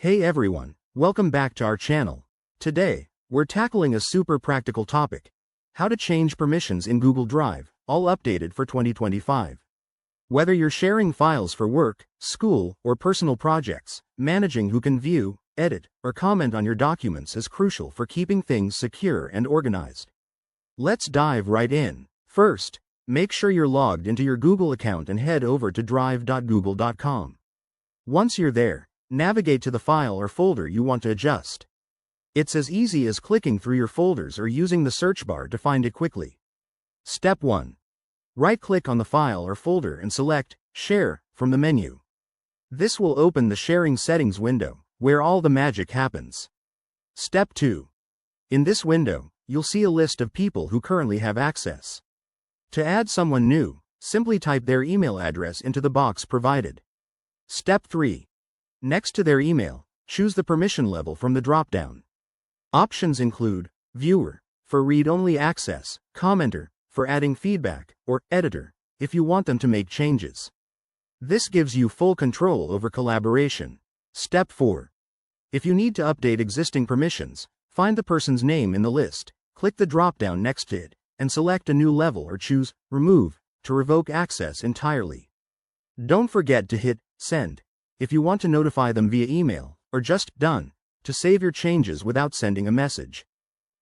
Hey everyone, welcome back to our channel. Today, we're tackling a super practical topic: how to change permissions in Google Drive, all updated for 2025. Whether you're sharing files for work, school, or personal projects, managing who can view, edit, or comment on your documents is crucial for keeping things secure and organized. Let's dive right in. First, make sure you're logged into your Google account and head over to drive.google.com. Once you're there, navigate to the file or folder you want to adjust. It's as easy as clicking through your folders or using the search bar to find it quickly. Step 1. Right-click on the file or folder and select Share from the menu. This will open the Sharing Settings window, where all the magic happens. Step 2. In this window, you'll see a list of people who currently have access. To add someone new, simply type their email address into the box provided. Step 3. Next to their email, choose the permission level from the drop-down. Options include Viewer, for read-only access, Commenter, for adding feedback, or Editor, if you want them to make changes. This gives you full control over collaboration. Step 4. If you need to update existing permissions, find the person's name in the list, click the drop-down next to it, and select a new level or choose Remove to revoke access entirely. Don't forget to hit Send if you want to notify them via email, or just Done to save your changes without sending a message.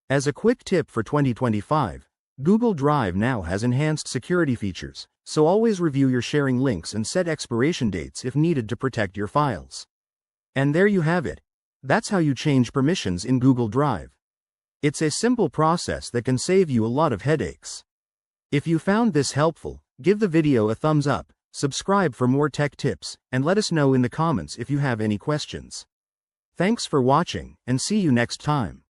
As a quick tip for 2025, Google Drive now has enhanced security features, so always review your sharing links and set expiration dates if needed to protect your files. And there you have it. That's how you change permissions in Google Drive. It's a simple process that can save you a lot of headaches. If you found this helpful, give the video a thumbs up, subscribe for more tech tips, and let us know in the comments if you have any questions. Thanks for watching, and see you next time.